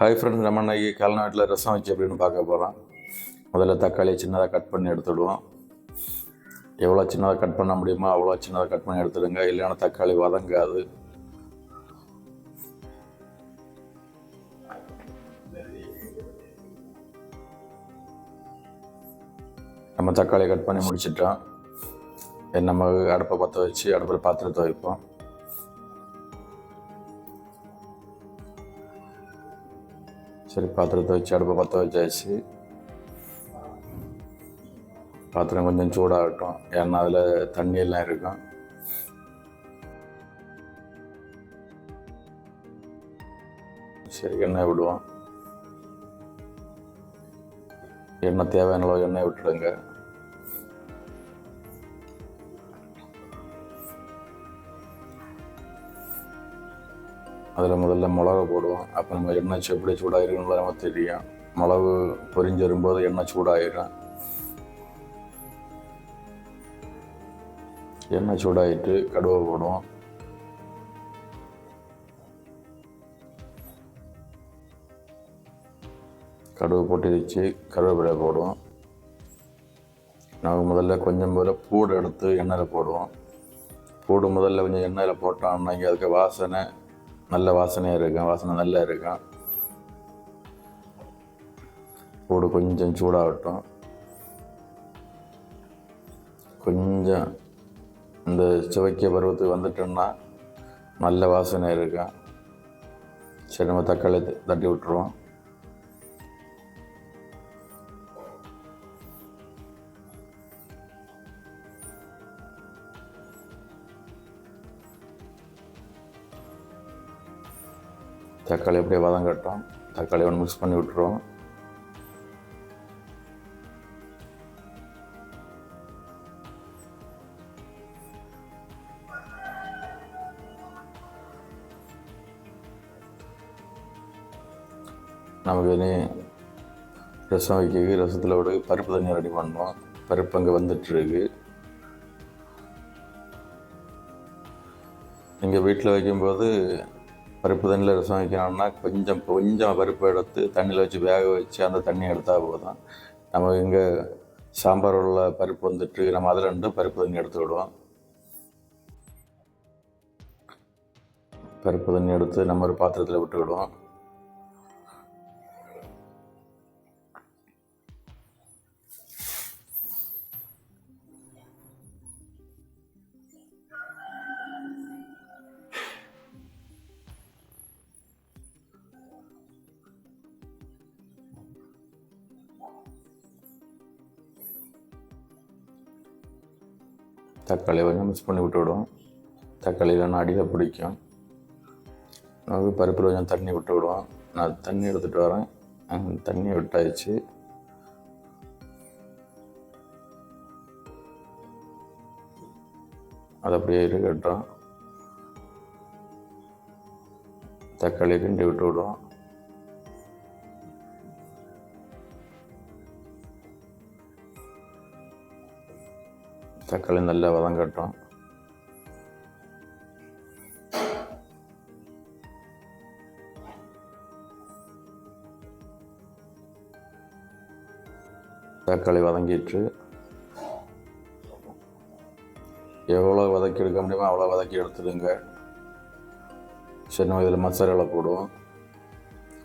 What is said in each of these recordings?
Hi friends, நம்ம இன்னைக்கு கல்நாட்டில் ரசம் வச்சு அப்படின்னு பார்க்க போகிறோம். முதல்ல தக்காளியை சின்னதாக கட் பண்ணி எடுத்துடுவோம். எவ்வளோ சின்னதாக கட் பண்ண முடியுமோ அவ்வளோ சின்னதாக கட் பண்ணி எடுத்துடுங்க, இல்லைன்னா தக்காளி வதங்காது. நம்ம தக்காளி கட் பண்ணி முடிச்சிட்டோம். நம்ம அடுப்பை பற்ற வச்சு அடுப்பில் பாத்திரத்தை வைப்போம். சரி, பாத்திரத்தை வச்சு அடுப்பை பற்ற வச்சாச்சு. பாத்திரம் கொஞ்சம் சூடாகட்டும், ஏன்னா அதில் தண்ணியெல்லாம் இருக்கும். சரி, எண்ணெய் விடுவோம். எண்ணெய் தேவையான அளவு எண்ணெய் விட்டுடுங்க. அதில் முதல்ல மிளகு போடுவோம். அப்போ நம்ம எண்ணெய் எப்படி சூடாகிருக்குன்னு நமக்கு தெரியும். மிளகு பொரிஞ்சு வரும்போது எண்ணெய் சூடாகிடும். எண்ணெய் சூடாகிட்டு கடுவை போடுவோம். கடுவை போட்டு வச்சு கருவேப்பிலை போடுவோம். நாங்கள் முதல்ல கொஞ்சம் போல் பூடு எடுத்து எண்ணெயில் போடுவோம். பூடு முதல்ல கொஞ்சம் எண்ணெயில் போட்டோம்னா இங்கே அதுக்கு வாசனை நல்ல வாசனையாக இருக்கும், வாசனை நல்லா இருக்கும். பூடு கொஞ்சம் சூடாகட்டும். கொஞ்சம் இந்த சுவைக்க பருவத்துக்கு வந்துட்டோம்னா நல்ல வாசனை இருக்கும். சரி, நம்ம தக்காளி தட்டி விட்டுருவோம். தக்காளி அப்படியே வதங்கட்டும். தக்காளி ஒன்று மிக்ஸ் பண்ணி விட்டுருவோம். நமக்கு இனி ரசம் வைக்க ரசத்தில் விட பருப்பு தண்ணி ரெடி பண்ணோம். பருப்பு அங்கே வந்துட்டுருக்கு. நீங்கள் வீட்டில் வைக்கும்போது பருப்பு தண்ணியில் ரசம் வைக்கணும்னா கொஞ்சம் பருப்பு எடுத்து தண்ணியில் வச்சு வேக வச்சு அந்த தண்ணி எடுத்தால் போதும். நம்ம இங்கே சாம்பார் உள்ள பருப்பு வந்துட்டு நம்ம அதில் ரெண்டு பருப்பு தண்ணி எடுத்து விடுவோம். பருப்பு தண்ணி எடுத்து நம்ம ஒரு பாத்திரத்தில் விட்டு விடுவோம். தக்காளி கொஞ்சம் மிக்ஸ் பண்ணி விட்டு விடுவோம். தக்காளி இல்லைன்னா அடியில் பிடிக்கும். நமக்கு பருப்பில் கொஞ்சம் தண்ணி விட்டு விடுவோம். நான் தண்ணி எடுத்துகிட்டு வரேன். தண்ணி விட்டாச்சு. அது அப்படியே இருக்கட்டும். தக்காளி கிண்டி விட்டு விடுவோம். தக்காளி நல்லா வதங்கட்டும். தக்காளி வதங்கிட்டு எவ்வளோ வதக்கி எடுக்க முடியுமோ அவ்வளோ வதக்கி எடுத்துடுங்க. சரி, நம்ம இதில் மசாலா போடுவோம்.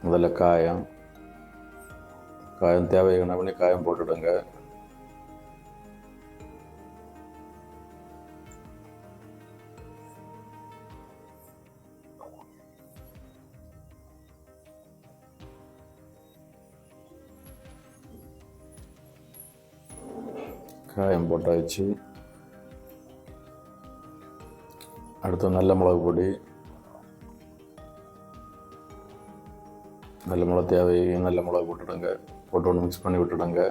முதல்ல காயம் தேவையான பண்ணி காயம் போட்டுடுங்க. காயம் போட்டாச்சு. அடுத்து நல்ல மிளகு பொடி. நல்ல மிளகு நல்ல மிளகு போட்டுடுங்க. போட்டு ஒன்று மிக்ஸ் பண்ணி விட்டுடுங்க.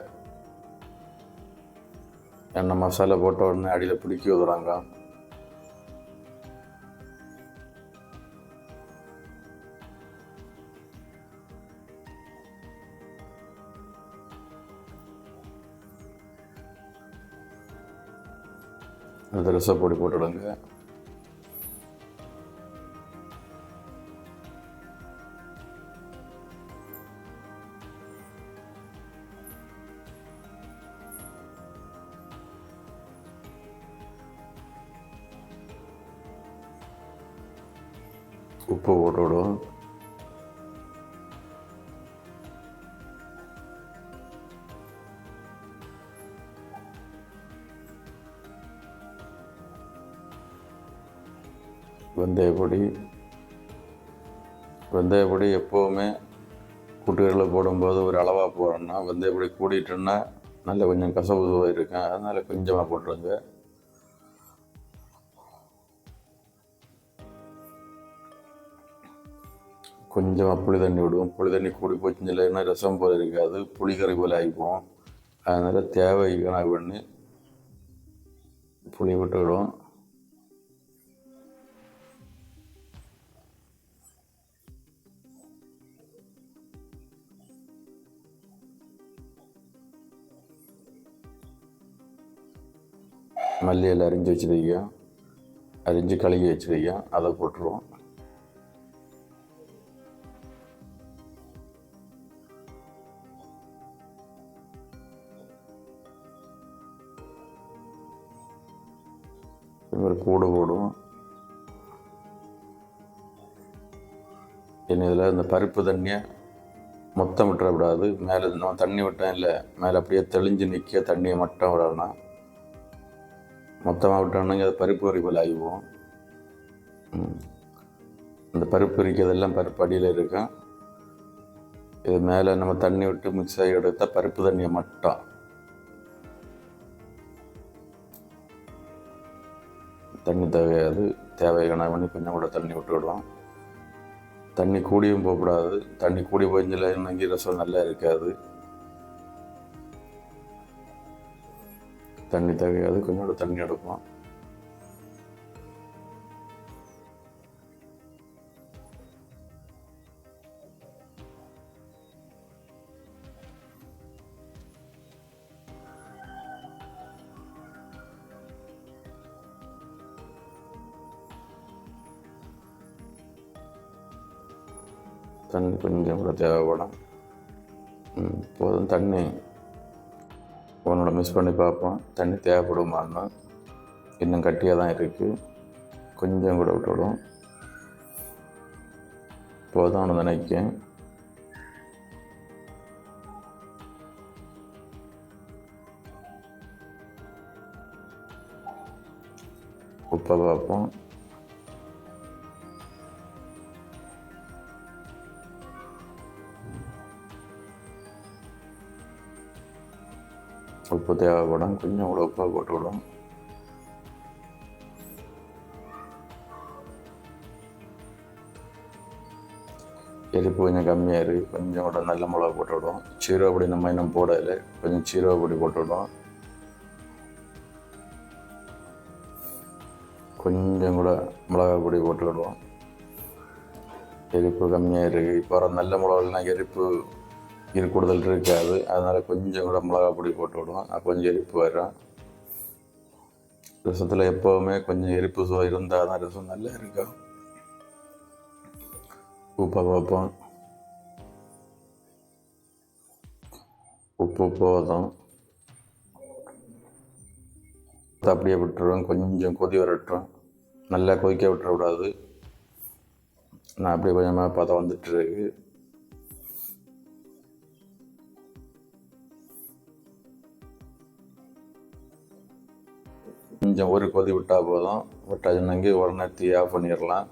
எண்ணெய் மசாலா போட்ட உடனே அடியில் பிடிக்கி விடுறாங்க. அது ரசப்பொடி போட்டுடுங்க. உப்பு போட்டு விடுவோம். வெந்தயப்பொடி எப்போவுமே கூட்டுகளில் போடும்போது ஒரு அளவாக போடுறோன்னா, வெந்தயப்பொடி கூடிட்டுன்னா நல்ல கொஞ்சம் கசப்பு சுவை இருக்கும். அதனால் கொஞ்சமாக போட்டுருங்க. கொஞ்சமாக புளி தண்ணி விடுவோம். புளி தண்ணி கூடி போச்சுன்னு இல்லைன்னா ரசம் போல் இருக்காது, புளிக்கறி போல் ஆகிப்போம். அதனால் தேவை கணக்கு பண்ணி புளி விட்டு விடுவோம். மல்லியில் அரிஞ்சு வச்சுருக்கோம், அரிஞ்சு கழுகி வச்சுருக்கோம், அதை போட்டுருவோம். ஒரு கூடு போடுவோம். என்ன இதில் இந்த பருப்பு தண்ணியை மொத்தம் விட்டுறக்கூடாது. மேலே நம்ம தண்ணி விட்டோம் இல்லை, மேலே அப்படியே தெளிஞ்சு நிற்க தண்ணியை மட்டும் விடணும். மொத்தமாக விட்டோம்னா அது பருப்பு வரைக்கும் ஆகிவோம். இந்த பருப்பு இருக்கிறதெல்லாம் பருப்பு அடியில் இருக்கும். இது மேலே நம்ம தண்ணி விட்டு மிக்ஸ் ஆகி எடுத்தால் பருப்பு தண்ணியை மட்டும் தண்ணி தேவையான பண்ணி கொஞ்சம் கூட தண்ணி விட்டு விடுவோம். தண்ணி கூடியும் போகக்கூடாது. தண்ணி கூடி போய்ஞ்சில் இன்னைக்கு ரசம் நல்லா இருக்காது. தண்ணி தேவையாது, கொஞ்சம் கூட தண்ணி எடுப்போம். தண்ணி கொஞ்சம் கூட தேவைப்படும். போதும். தண்ணி உன்னோட மிக்ஸ் பண்ணி பார்ப்போம், தண்ணி தேவைப்படுமான்னு. இன்னும் கட்டியாக தான் இருக்குது, கொஞ்சம் கூட விட்டுவிடும். போதும் அவனை நினைக்கேன். உப்பை பார்ப்போம். உப்பு தேவைப்படும், கொஞ்சம் கூட உப்பாக போட்டுவிடும். எரிப்பு கொஞ்சம் கம்மியாக இருக்குது, கொஞ்சம் கூட நல்ல மிளகா போட்டுவிடும். சீரக பொடி நம்ம இன்னும் போடலை, கொஞ்சம் சீரக பொடி போட்டுவிடும். கொஞ்சம் கூட மிளகா பொடி போட்டுவிடுவோம். எரிப்பு கம்மியாக இருக்குது. இப்போ வர நல்ல மிளகாலாம் எரிப்பு கூடுதல் இருக்காது. அதனால் கொஞ்சம் கூட மிளகா பொடி போட்டு விடுவோம். கொஞ்சம் எரிப்பு வரும். ரசத்தில் எப்போவுமே கொஞ்சம் எரிப்பு சுவை இருந்தால் தான் ரசம் நல்லா இருக்கும். உப்பை பார்ப்போம். உப்பு போதும். அப்படியே விட்டுருவோம். கொஞ்சம் கொதி வரட்டும். நல்லா கொதிக்க விட்டுறக்கூடாது. நான் அப்படியே கொஞ்சமாக பதம் வந்துட்டுருக்கு. கொஞ்சம் ஒரு கொதி விட்டால் போதும். விட்டாச்சுன்னாங்க உடனே தீ ஆஃப் பண்ணிடலாம்.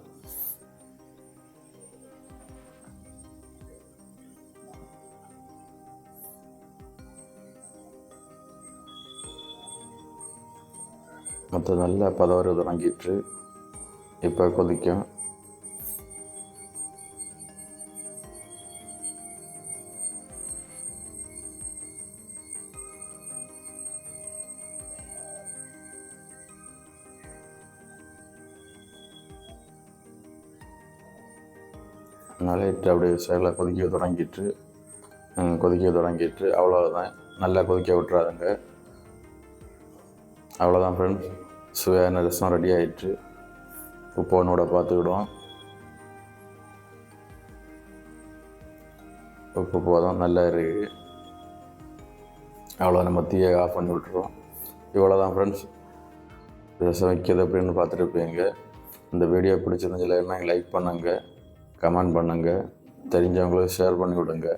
மற்ற நல்லா பதவரை தொடங்கிட்டு இப்போ கொதிக்கும். லைட்டு அப்படியே சைடில் கொதிக்க தொடங்கிட்டு அவ்வளோதான். நல்லா கொதிக்க விட்டுறாதுங்க. அவ்வளோதான் ஃப்ரெண்ட்ஸ், சுவையான ரசம் ரெடி ஆகிட்டு. உப்பு ஒன்றோட பார்த்துக்கிடுவோம். உப்பு போதும், நல்லா இருக்குது. அவ்வளோ நம்ம தீயை ஆஃப் பண்ணி விட்டுருவோம். இவ்வளோ தான் ஃப்ரெண்ட்ஸ், ரசம் வைக்கிறது அப்படின்னு பார்த்துருப்பீங்க. இந்த வீடியோ பிடிச்சிருந்துச்சுன்னா லைக் பண்ணுங்கள், கமெண்ட் பண்ணுங்கள், தெரிஞ்சவங்களுக்கு ஷேர் பண்ணி விடுங்க.